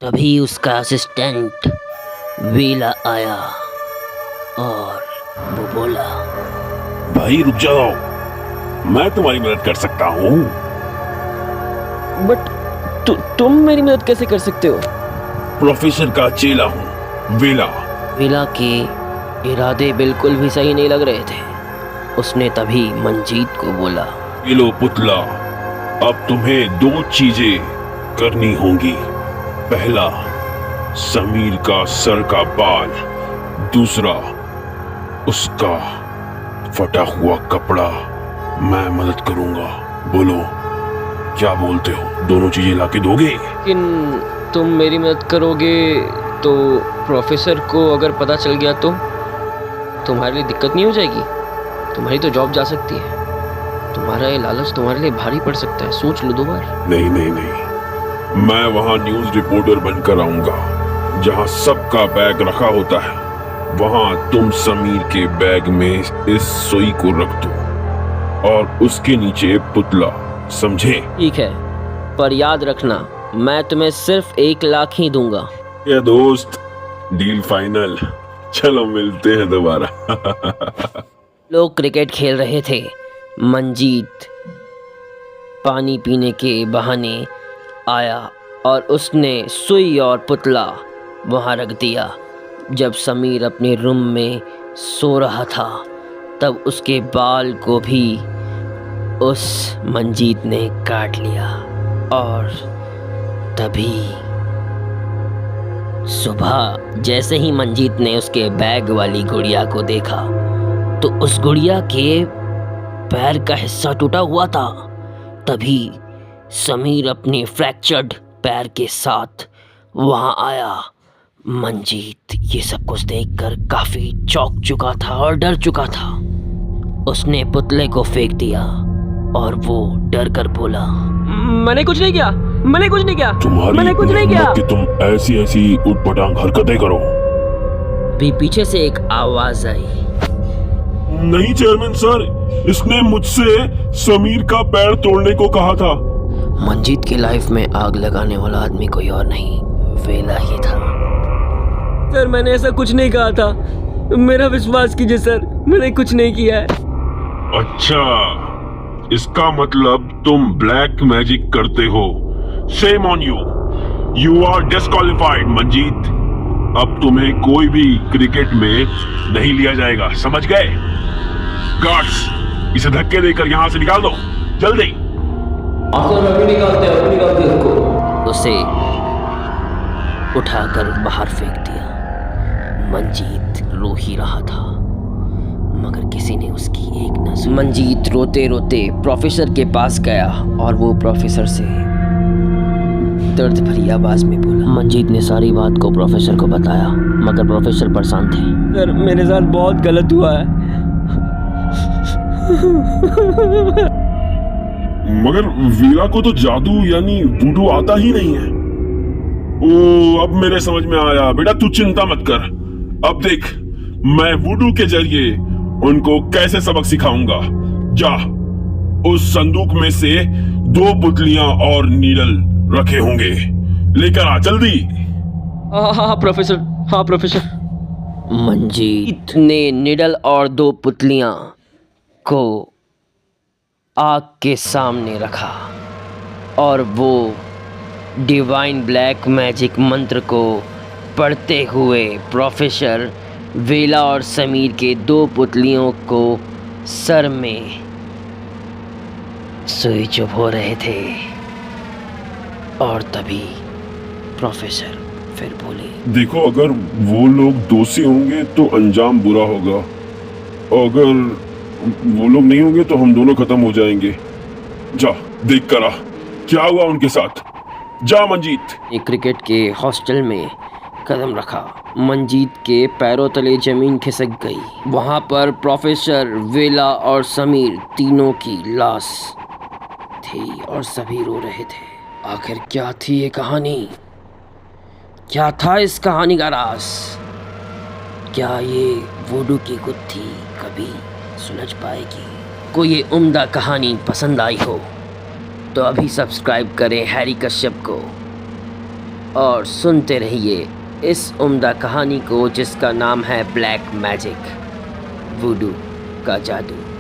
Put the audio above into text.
तभी उसका असिस्टेंट वेला आया और वो बोला, भाई रुक जाओ, मैं तुम्हारी मदद कर सकता हूँ। बट तुम मेरी मदद कैसे कर सकते हो? प्रोफेसर का चेला हूँ, वेला। वेला के इरादे बिल्कुल भी सही नहीं लग रहे थे। उसने तभी मंजीत को बोला, ये लो पुतला, अब तुम्हें 2 चीजें करनी होंगी। पहला, समीर का सर का बाल। दूसरा, उसका फटा हुआ कपड़ा। मैं मदद करूंगा। बोलो, क्या बोलते हो? दोनों चीजें लाके दोगे? लेकिन तुम मेरी मदद करोगे तो प्रोफेसर को अगर पता चल गया तो तुम्हारे लिए दिक्कत नहीं हो जाएगी? तुम्हारी तो जॉब जा सकती है। तुम्हारा ये लालच तुम्हारे लिए भारी पड़ सकता है, सोच लो 2 बार। नहीं नहीं नहीं, मैं वहां न्यूज रिपोर्टर बनकर आऊंगा। जहां सबका बैग रखा होता है, वहां तुम समीर के बैग में इस सुई को रख दो और उसके नीचे पुतला, समझे? ठीक है, पर याद रखना मैं तुम्हें सिर्फ 1 लाख ही दूंगा। ये दोस्त, डील फाइनल। चलो मिलते हैं दोबारा। लोग क्रिकेट खेल रहे थे। मंजीत पानी पीने के बहाने आया और उसने सुई और पुतला वहां रख दिया। जब समीर अपने रूम में सो रहा था, तब उसके बाल को भी उस मंजीत ने काट लिया। और तभी सुबह जैसे ही मंजीत ने उसके बैग वाली गुड़िया को देखा, तो उस गुड़िया के पैर का हिस्सा टूटा हुआ था। तभी समीर अपने फ्रैक्चर्ड पैर के साथ वहां आया। मंजीत ये सब कुछ देखकर काफी चौंक चुका था और डर चुका था। उसने पुतले को फेंक दिया और वो डर कर बोला, मैंने कुछ नहीं किया, मैंने कुछ नहीं किया, तुम्हारी मैंने कुछ नहीं किया। हिम्मत कि तुम ऐसी ऐसी उटपटांग हरकतें करो। भी पीछे से एक आवाज आई, नहीं चेयरमैन सर, इसने मुझसे समीर का पैर तोड़ने को कहा था। मंजीत की लाइफ में आग लगाने वाला आदमी कोई और नहीं, वेला ही था। सर मैंने ऐसा कुछ नहीं कहा था, मेरा विश्वास कीजिए सर, मैंने कुछ नहीं किया है। अच्छा, इसका मतलब तुम ब्लैक मैजिक करते हो। Shame on you, you are disqualified Manjeet. अब तुम्हें कोई भी क्रिकेट में नहीं लिया जाएगा, समझ गए? गार्ड्स, इसे धक्के देकर यहाँ से निकाल दो, जल्दी। उसे उठाकर बाहर फेंक दिया। मंजीत रो ही रहा था, मगर किसी ने उसकी एक न सुनी। मंजीत रोते रोते प्रोफेसर के पास गया और वो प्रोफेसर से दर्द भरी आवाज में बोला। मंजीत ने सारी बात को प्रोफेसर को बताया, मगर प्रोफेसर परेशान थे। सर मेरे साथ बहुत गलत हुआ है। मगर वीरा को तो जादू यानी वुडू आता ही नहीं है। ओ, अब मेरे समझ में आया। बेटा तू चिंता मत कर, अब देख मैं वुडू के जरिए उनको कैसे सबक सिखाऊंगा। जा, उस संदूक में से 2 पुतलियां और नीडल रखे होंगे, लेकर आ जल्दी। हाँ प्रोफेसर, हाँ प्रोफेसर। मंजीत ने निडल और 2 पुतलियां को आग के सामने रखा और वो डिवाइन ब्लैक मैजिक मंत्र को पढ़ते हुए प्रोफेसर वेला और समीर के 2 पुतलियों को सर में सुई चुभो रहे थे। और तभी प्रोफेसर फिर बोले, देखो, अगर वो लोग दोषी होंगे तो अंजाम बुरा होगा, अगर वो लोग नहीं होंगे तो हम दोनों खत्म हो जाएंगे। जा देख कर आ क्या हुआ उनके साथ। जा मंजीत। एक क्रिकेट के हॉस्टल में कदम रखा। मंजीत के पैरों तले जमीन खिसक गई। वहां पर प्रोफेसर वेला और समीर तीनों की लाश थी और सभी रो रहे थे। आखिर क्या थी ये कहानी? क्या था इस कहानी का राज? क्या ये वुडू की गुत्थी कभी सुलझ पाएगी? कोई ये उम्दा कहानी पसंद आई हो तो अभी सब्सक्राइब करें हैरी कश्यप को। और सुनते रहिए इस उम्दा कहानी को जिसका नाम है ब्लैक मैजिक, वुडू का जादू।